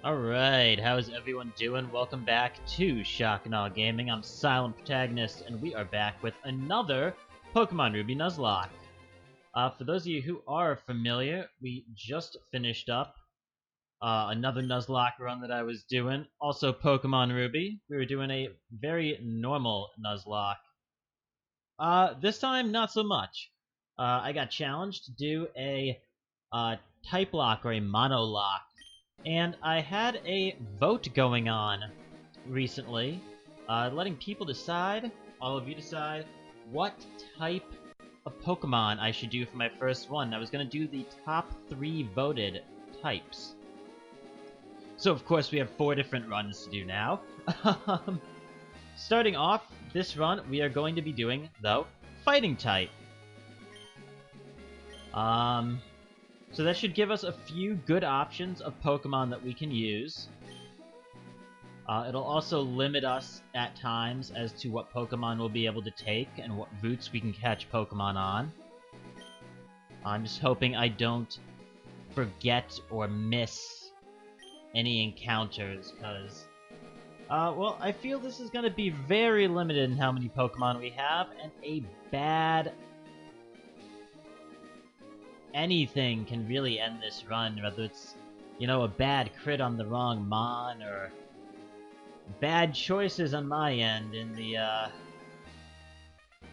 Alright, how is everyone doing? Welcome back to Shock and Awe Gaming. I'm SilentProtagonist, and we are back with another Pokemon Ruby Nuzlocke. For those of you who are familiar, we just finished up another Nuzlocke run that I was doing. Also Pokemon Ruby. We were doing a very normal Nuzlocke. This time, not so much. I got challenged to do a type lock or a mono lock. And I had a vote going on recently, letting people decide, all of you decide, what type of Pokemon I should do for my first one. I was going to do the top 3 voted types. So of course we have 4 different runs to do now. Starting off this run, we are going to be doing, though, Fighting type. So that should give us a few good options of Pokemon that we can use. It'll also limit us at times as to what Pokemon we'll be able to take and what routes we can catch Pokemon on. I'm just hoping I don't forget or miss any encounters, because well, I feel this is going to be very limited in how many Pokemon we have, and a bad anything can really end this run, whether it's, you know, a bad crit on the wrong Mon, or bad choices on my end in the,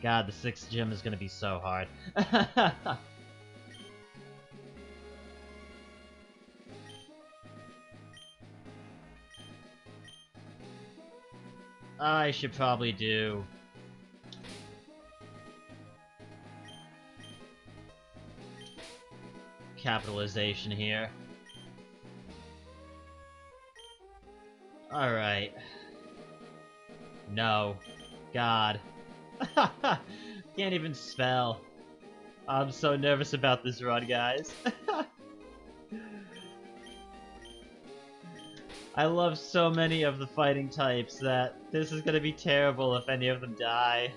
God, the 6th gym is gonna be so hard. I should probably do capitalization here. Alright. No. God. Can't even spell. I'm so nervous about this run, guys. I love so many of the fighting types that this is gonna be terrible if any of them die.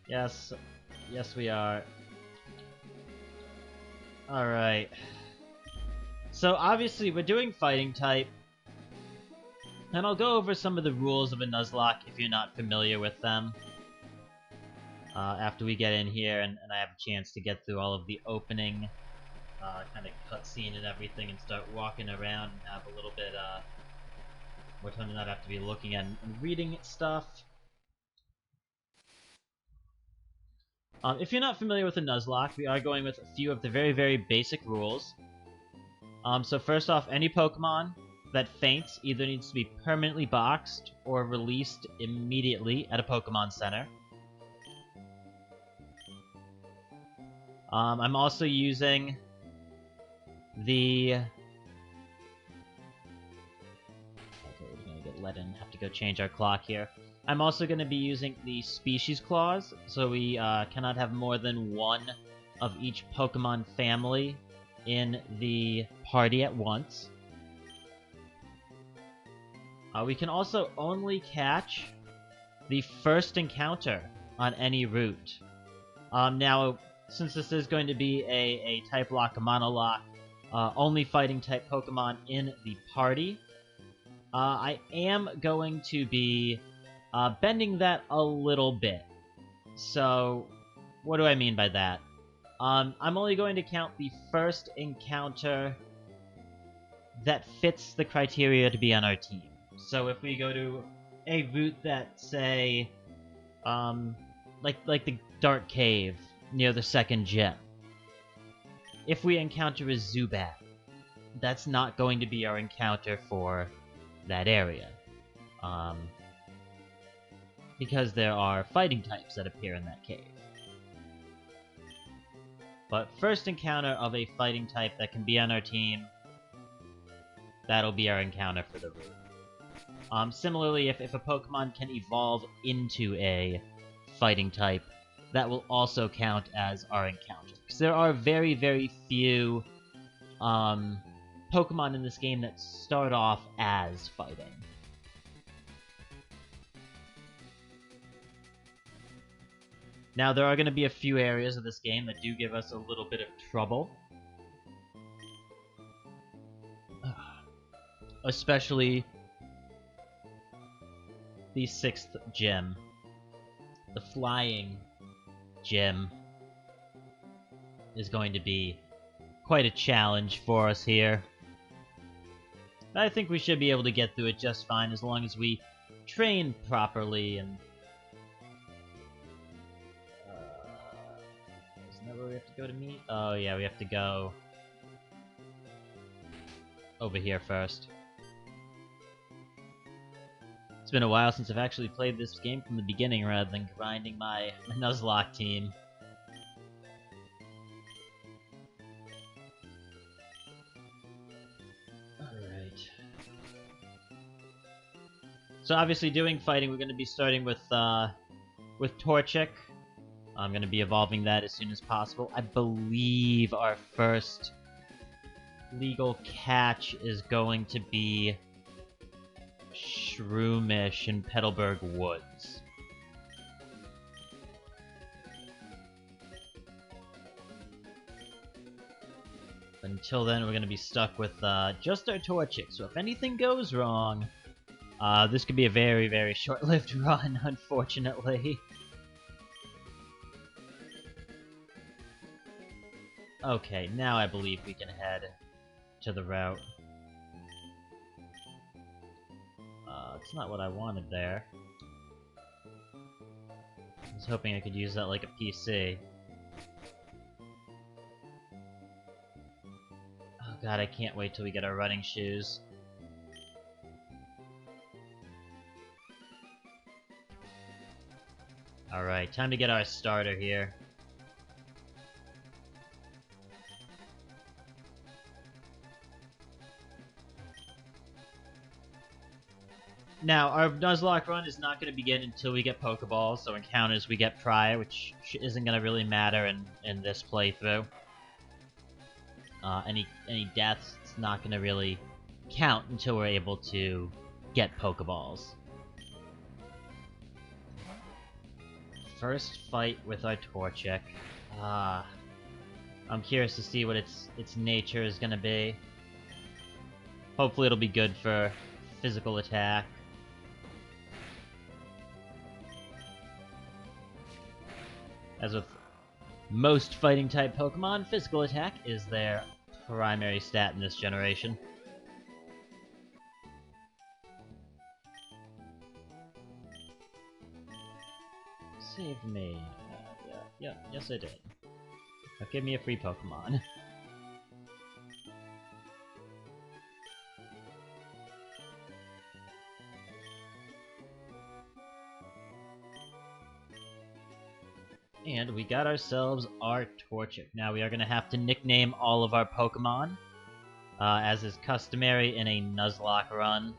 Yes. Yes, we are. Alright. So, obviously, we're doing Fighting type. And I'll go over some of the rules of a Nuzlocke if you're not familiar with them. After we get in here and I have a chance to get through all of the opening kind of cutscene and everything and start walking around and have a little bit more time to not have to be looking at and reading stuff. If you're not familiar with the Nuzlocke, we are going with a few of the very, very basic rules. So first off, any Pokemon that faints either needs to be permanently boxed or released immediately at a Pokemon Center. I'm also using the... Okay, we're gonna get let in, have to go change our clock here. I'm also going to be using the Species Clause, so we cannot have more than one of each Pokemon family in the party at once. We can also only catch the first encounter on any route. Now, since this is going to be a type lock, a mono lock, only fighting type Pokemon in the party, I am going to be bending that a little bit. So, what do I mean by that? I'm only going to count the first encounter that fits the criteria to be on our team. So if we go to a route that, say, like the Dark Cave near the 2nd gym, if we encounter a Zubat, that's not going to be our encounter for that area. Because there are fighting types that appear in that cave. But first encounter of a fighting type that can be on our team, that'll be our encounter for the route. Similarly, if a Pokemon can evolve into a fighting type, that will also count as our encounter. Because there are very, very few Pokemon in this game that start off as fighting. Now, there are going to be a few areas of this game that do give us a little bit of trouble. Especially the 6th gym. The flying gym is going to be quite a challenge for us here. But I think we should be able to get through it just fine as long as we train properly and... isn't that where we have to go to meet? Oh yeah, we have to go over here first. It's been a while since I've actually played this game from the beginning rather than grinding my Nuzlocke team. Alright. So obviously doing fighting, we're going to be starting with Torchic. I'm going to be evolving that as soon as possible. I believe our first legal catch is going to be Shroomish in Petalburg Woods. Until then, we're going to be stuck with just our Torchic, so if anything goes wrong, this could be a very, very short-lived run, unfortunately. Okay, now I believe we can head to the route. It's not what I wanted there. I was hoping I could use that like a PC. Oh god, I can't wait till we get our running shoes. Alright, time to get our starter here. Now, our Nuzlocke run is not going to begin until we get Pokeballs, so encounters we get prior, which isn't going to really matter in this playthrough. Any deaths, it's not going to really count until we're able to get Pokeballs. First fight with our Torchic. I'm curious to see what its nature is going to be. Hopefully it'll be good for physical attack. As with most fighting-type Pokemon, physical attack is their primary stat in this generation. Save me. Yeah, yes I did. Now give me a free Pokemon. And we got ourselves our Torchic. Now we are going to have to nickname all of our Pokemon, as is customary in a Nuzlocke run.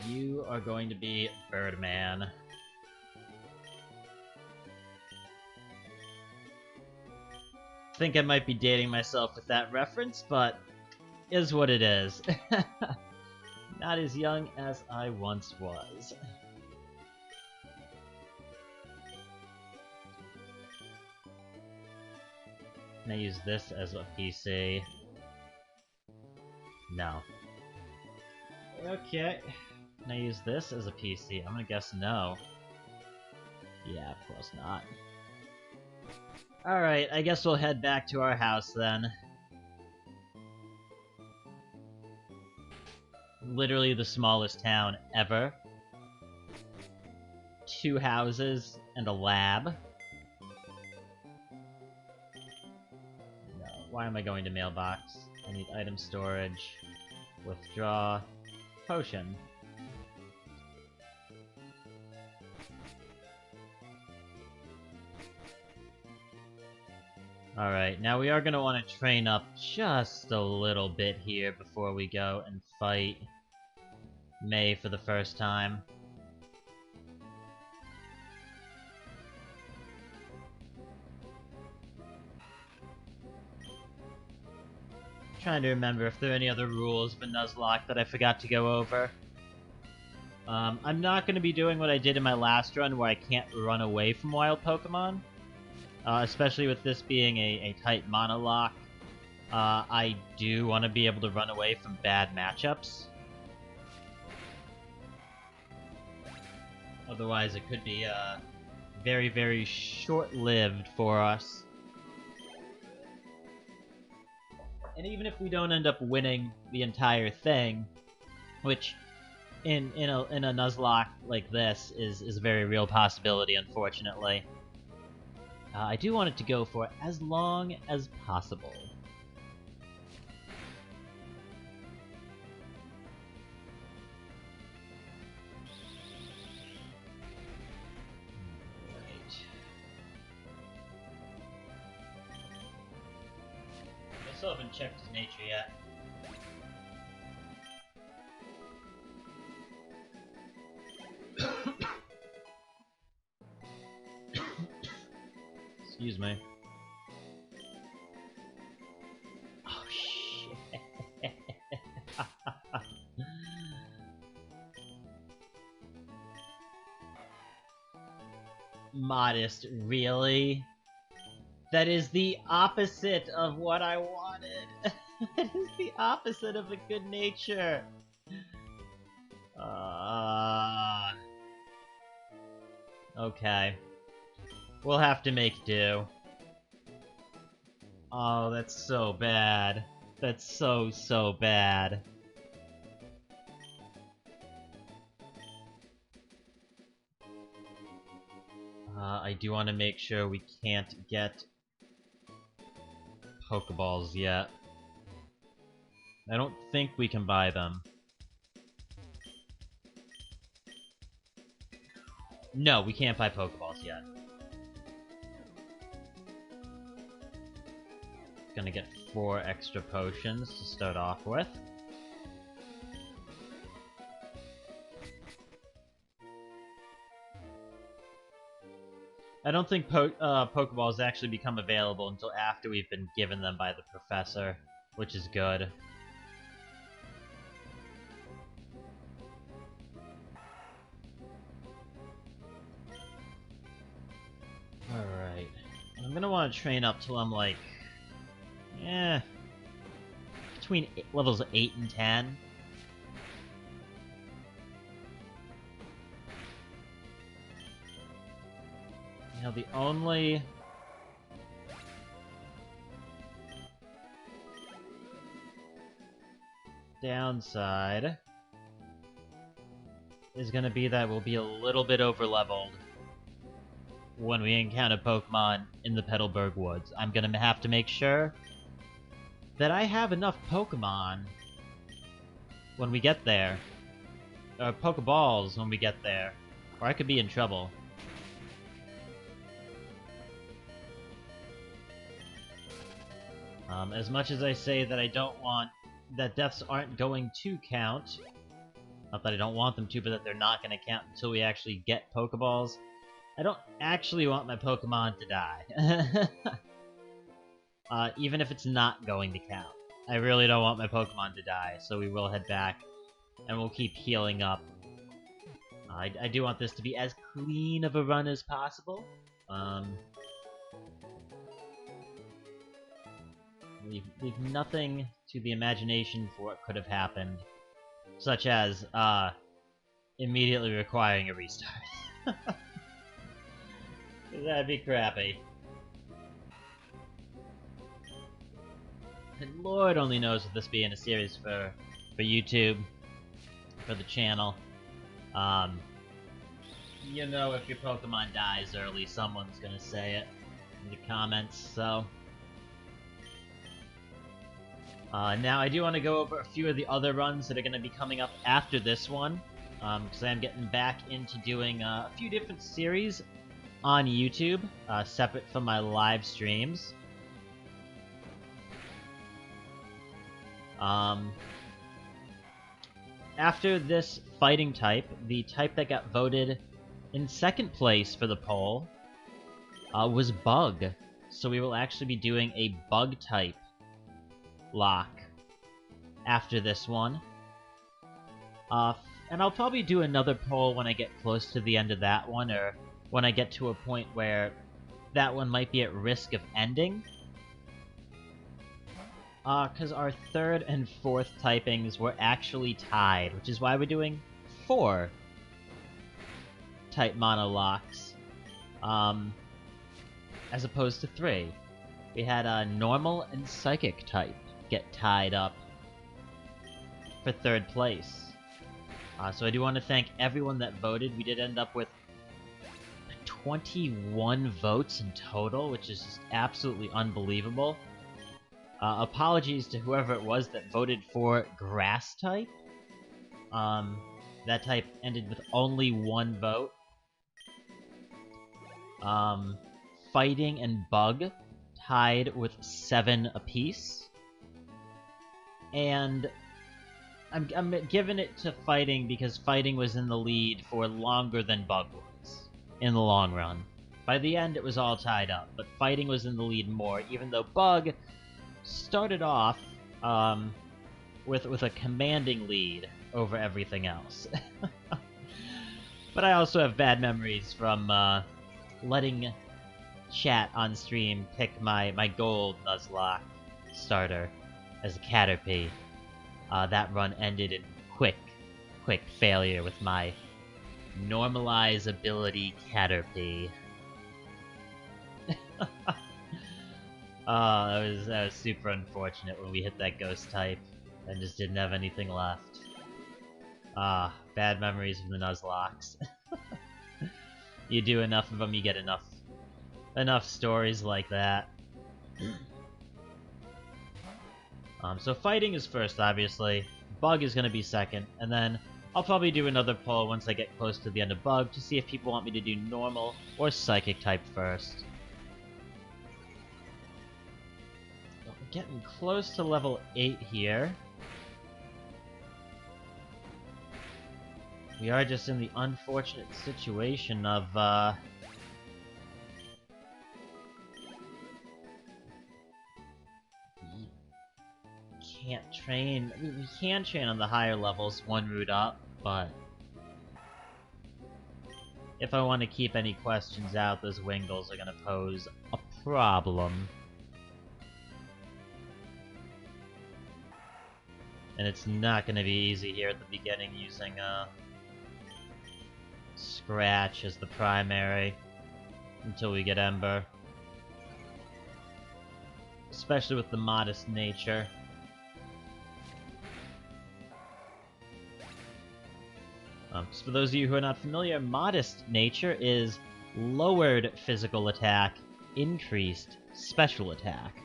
You are going to be Birdman. I think I might be dating myself with that reference, but is what it is. Not as young as I once was. Can I use this as a PC? No. Okay. Can I use this as a PC? I'm gonna guess no. Yeah, of course not. Alright, I guess we'll head back to our house then. Literally the smallest town ever. 2 houses and a lab. No, why am I going to mailbox? I need item storage. Withdraw. Potion. Alright, now we are going to want to train up just a little bit here before we go and fight May for the first time. Trying to remember if there are any other rules of Nuzlocke that I forgot to go over. I'm not going to be doing what I did in my last run where I can't run away from wild Pokemon. Especially with this being a tight Monolock. I do want to be able to run away from bad matchups. Otherwise, it could be very, very short-lived for us. And even if we don't end up winning the entire thing, which in a Nuzlocke like this is a very real possibility, unfortunately, I do want it to go for as long as possible. I still haven't checked his nature yet. Excuse me. Oh, shit. Modest, really? That is the opposite of what I wanted. That is the opposite of a good nature. Okay. We'll have to make do. Oh, that's so bad. That's so bad. I do want to make sure we can't get Pokeballs yet. I don't think we can buy them. No, we can't buy Pokeballs yet. Gonna get 4 extra potions to start off with. I don't think Pokeballs actually become available until after we've been given them by the professor, which is good. Alright. I'm gonna want to train up till I'm like... between levels 8 and 10. Now the only... downside is gonna be that we'll be a little bit over-leveled when we encounter Pokemon in the Petalburg Woods. I'm gonna have to make sure that I have enough Pokemon when we get there. Or Pokeballs when we get there. Or I could be in trouble. As much as I say that I don't want... that deaths aren't going to count. Not that I don't want them to, but that they're not going to count until we actually get Pokeballs. I don't actually want my Pokemon to die. Even if it's not going to count. I really don't want my Pokemon to die, so we will head back, and we'll keep healing up. I do want this to be as clean of a run as possible. Leave nothing to the imagination for what could have happened, such as, immediately requiring a restart. That'd be crappy. And Lord only knows with this being a series for YouTube, for the channel. You know, if your Pokemon dies early, someone's gonna say it in the comments, so... now I do want to go over a few of the other runs that are going to be coming up after this one, because I am getting back into doing a few different series on YouTube, separate from my live streams. After this fighting type, the type that got voted in second place for the poll was Bug. So we will actually be doing a Bug type lock after this one. And I'll probably do another poll when I get close to the end of that one, or when I get to a point where that one might be at risk of ending. Because our third and fourth typings were actually tied, which is why we're doing 4 type monolocks, as opposed to 3. We had a normal and psychic type get tied up for 3rd place. So I do want to thank everyone that voted. We did end up with 21 votes in total, which is just absolutely unbelievable. Apologies to whoever it was that voted for grass type. That type ended with only 1 vote. Fighting and bug tied with 7 apiece. And I'm giving it to fighting because fighting was in the lead for longer than bug was in the long run. By the end, it was all tied up, but fighting was in the lead more, even though bug started off with a commanding lead over everything else. But I also have bad memories from letting chat on stream pick my gold Nuzlocke starter as a Caterpie. That run ended in quick failure with my normalize ability Caterpie. That was super unfortunate when we hit that ghost type and just didn't have anything left. Bad memories from the Nuzlocks. You do enough of them, you get enough stories like that. So fighting is first, obviously. Bug is gonna be second, and then I'll probably do another poll once I get close to the end of Bug to see if people want me to do normal or psychic type first. We're getting close to level 8 here. We are just in the unfortunate situation of, can't train. I mean, we can train on the higher levels 1 route up, but if I want to keep any questions out, those Wingles are gonna pose a problem. And it's not gonna be easy here at the beginning using, Scratch as the primary until we get Ember. Especially with the modest nature. So for those of you who are not familiar, modest nature is lowered physical attack, increased special attack.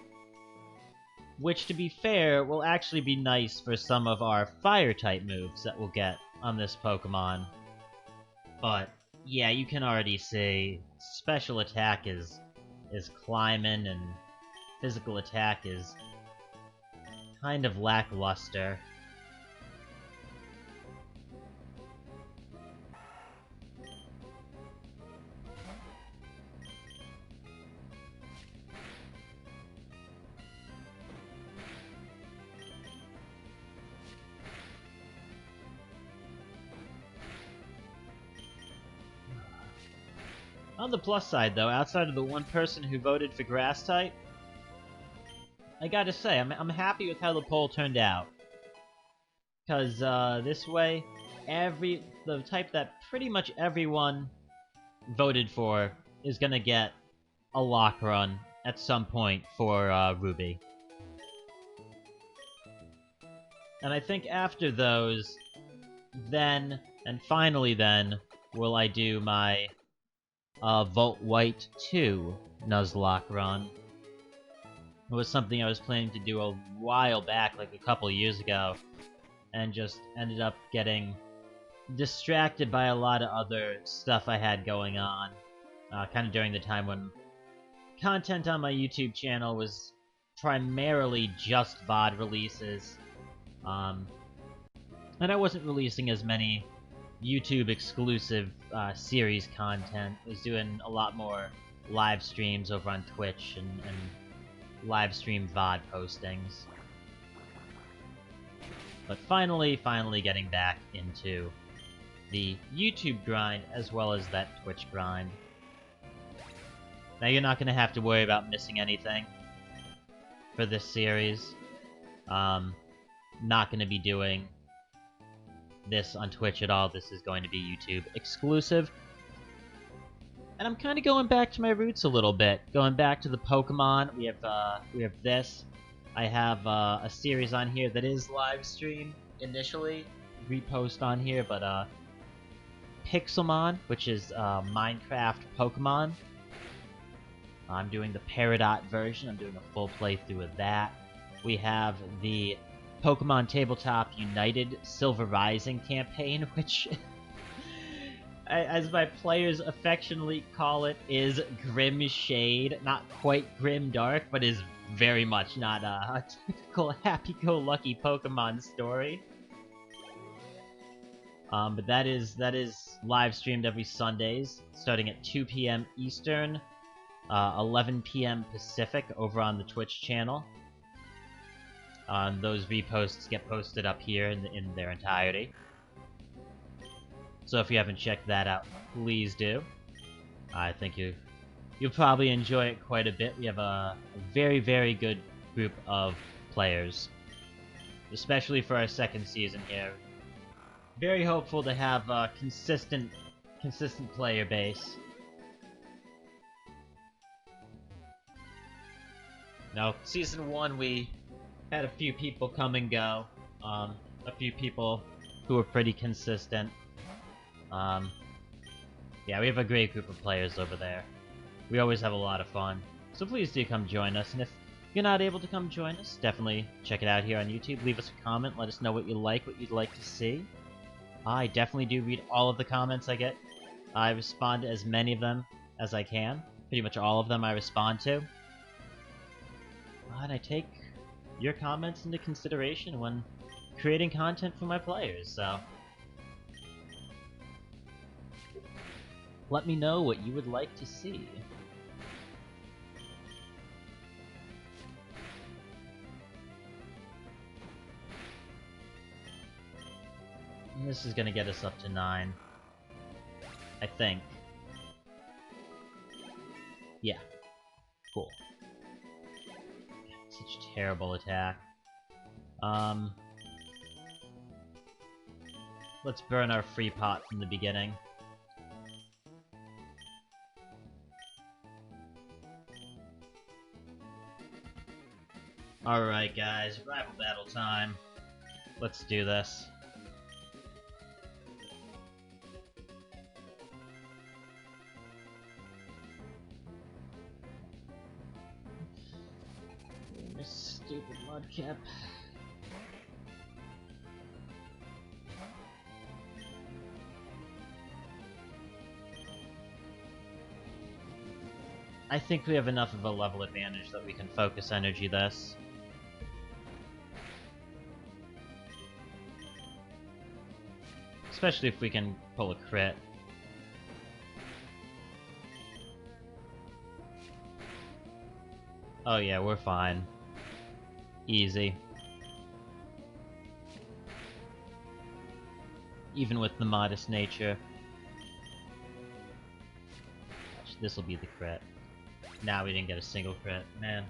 Which, to be fair, will actually be nice for some of our fire-type moves that we'll get on this Pokemon. But, yeah, you can already see special attack is climbing, and physical attack is kind of lackluster. On the plus side, though, outside of the one person who voted for grass type, I gotta say, I'm happy with how the poll turned out. Because, this way, the type that pretty much everyone voted for is gonna get a lock run at some point for, Ruby. And I think after those, then, and finally then, will I do my Volt White 2 Nuzlocke run. It was something I was planning to do a while back, like a couple years ago, and just ended up getting distracted by a lot of other stuff I had going on, kind of during the time when content on my YouTube channel was primarily just VOD releases, and I wasn't releasing as many YouTube exclusive series content. I was doing a lot more live streams over on Twitch and live stream VOD postings. But finally getting back into the YouTube grind as well as that Twitch grind. Now you're not going to have to worry about missing anything for this series. Not going to be doing this on Twitch at all. This is going to be YouTube exclusive. And I'm kind of going back to my roots a little bit. Going back to the Pokemon. We have this. I have a series on here that is live stream initially. Repost on here, but Pixelmon, which is Minecraft Pokemon. I'm doing the Peridot version. I'm doing a full playthrough of that. We have the Pokemon Tabletop United Silver Rising campaign, which, as my players affectionately call it, is Grim Shade. Not quite grim dark, but is very much not a typical happy-go-lucky Pokemon story. But that is live streamed every Sundays, starting at 2 p.m. Eastern, 11 p.m. Pacific over on the Twitch channel. Those reposts get posted up here in their entirety. So if you haven't checked that out, please do. I think you'll probably enjoy it quite a bit. We have a very, very good group of players, especially for our second season here. Very hopeful to have a consistent player base. Now, Season 1, we had a few people come and go. A few people who were pretty consistent. Yeah, we have a great group of players over there. We always have a lot of fun. So please do come join us, and if you're not able to come join us, definitely check it out here on YouTube. Leave us a comment, let us know what you like, what you'd like to see. I definitely do read all of the comments I get. I respond to as many of them as I can. Pretty much all of them I respond to. And I take your comments into consideration when creating content for my players, so let me know what you would like to see. And this is gonna get us up to 9. I think. Yeah. Cool. Such a terrible attack. Let's burn our free pot from the beginning. Alright guys, rival battle time. Let's do this. This stupid mudkip. I think we have enough of a level advantage that we can focus energy this. Especially if we can pull a crit. Oh yeah, we're fine. Easy. Even with the modest nature. This'll be the crit. Nah, we didn't get a single crit. Man.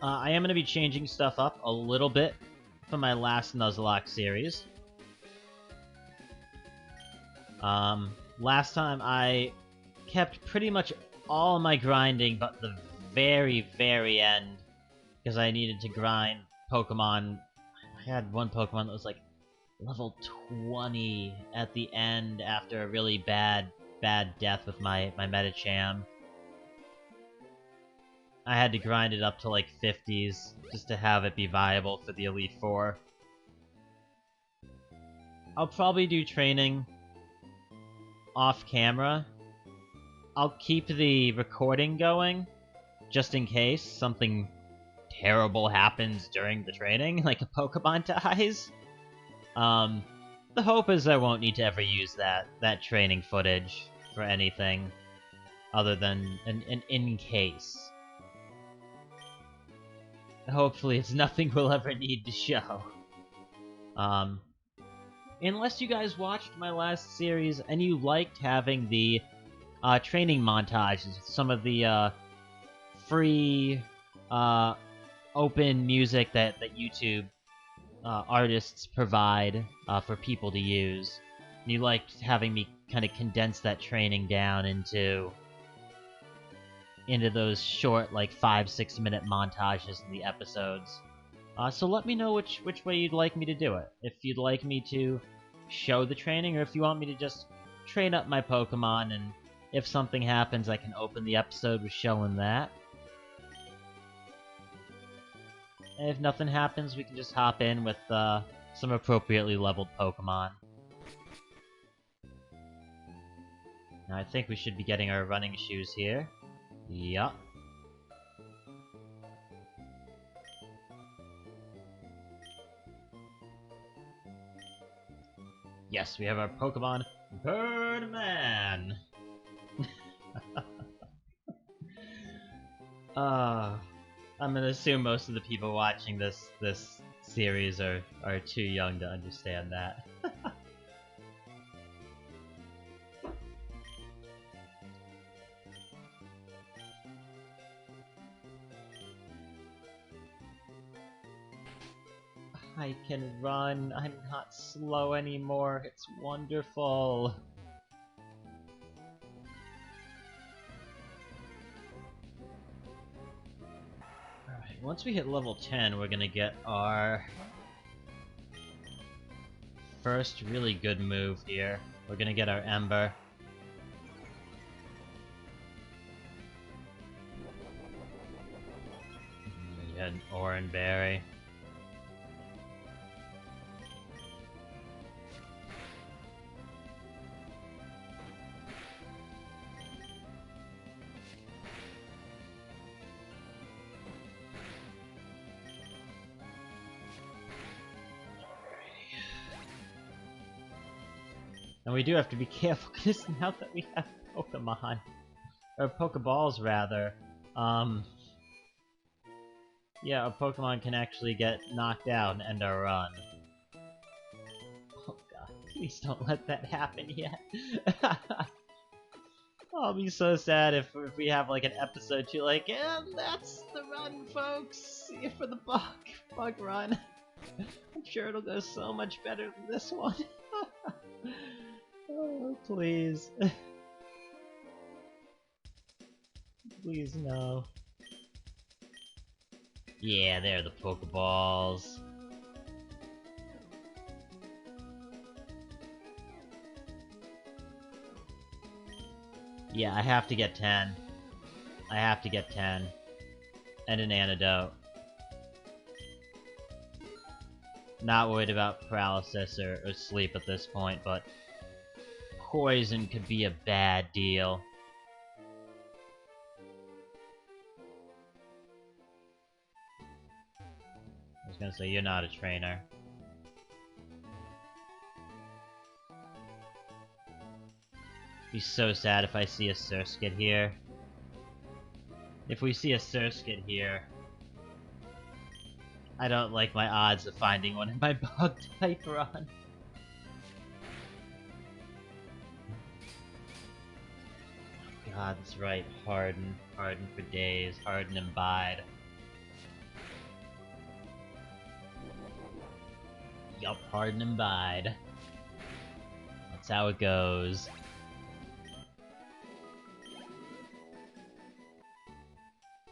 I am going to be changing stuff up a little bit from my last Nuzlocke series. Last time I kept pretty much all my grinding but the very, very end, because I needed to grind Pokemon. I had one Pokemon that was like level 20 at the end after a really bad death with my Medicham. I had to grind it up to like 50s just to have it be viable for the Elite Four. I'll probably do training off camera. I'll keep the recording going just in case something terrible happens during the training, like a Pokemon dies. The hope is I won't need to ever use that training footage for anything other than an in case. hopefully it's nothing we'll ever need to show. Unless you guys watched my last series and you liked having the training montages, some of the free open music that YouTube artists provide for people to use. And you liked having me kind of condense that training down into those short, like 5-6 minute montages in the episodes. So let me know which way you'd like me to do it. If you'd like me to show the training, or if you want me to just train up my Pokemon, and if something happens, I can open the episode with showing that. And if nothing happens, we can just hop in with some appropriately leveled Pokemon. Now I think we should be getting our running shoes here. Yup. Yes, we have our Pokemon Birdman! I'm gonna assume most of the people watching this series are too young to understand that. I can run. I'm not slow anymore. It's wonderful. Alright, once we hit level 10, we're gonna get our first really good move here. We're gonna get our Ember. You had an Oranberry. And we do have to be careful, because now that we have Pokemon, or Pokeballs rather, yeah, a Pokemon can actually get knocked out and end our run. Oh god, please don't let that happen yet. I'll be so sad if we have like an episode 2 like, and that's the run, folks! See you for the bug run. I'm sure it'll go so much better than this one. Oh, please. Please, no. Yeah, there are the Pokeballs. Yeah, I have to get 10. I have to get 10. And an antidote. Not worried about paralysis or sleep at this point, but poison could be a bad deal. I was gonna say, you're not a trainer. Be so sad if I see a Surskit here. If we see a Surskit here, I don't like my odds of finding one in my bug type run. God, that's right. Harden. Harden for days. Harden and bide. Yup, harden and bide. That's how it goes.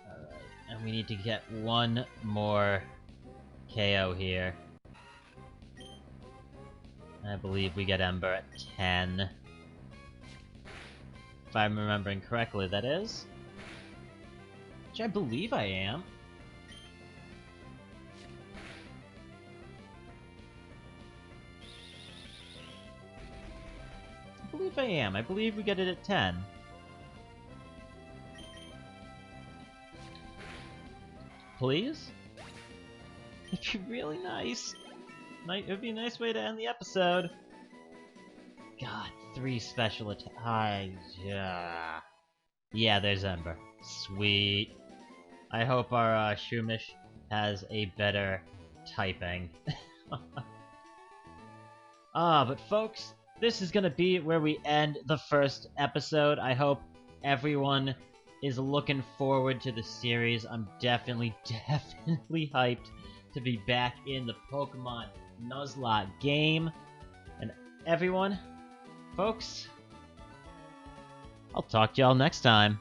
Alright, and we need to get one more KO here. I believe we get Ember at 10. If I'm remembering correctly, that is. Which I believe I am. I believe I am. I believe we get it at 10. Please? It'd be really nice. It would be a nice way to end the episode. God, 3 special attacks. Yeah, there's Ember. Sweet. I hope our Shroomish has a better typing. But folks, this is gonna be where we end the first episode. I hope everyone is looking forward to the series. I'm definitely hyped to be back in the Pokemon Nuzlocke game. And everyone, folks, I'll talk to y'all next time.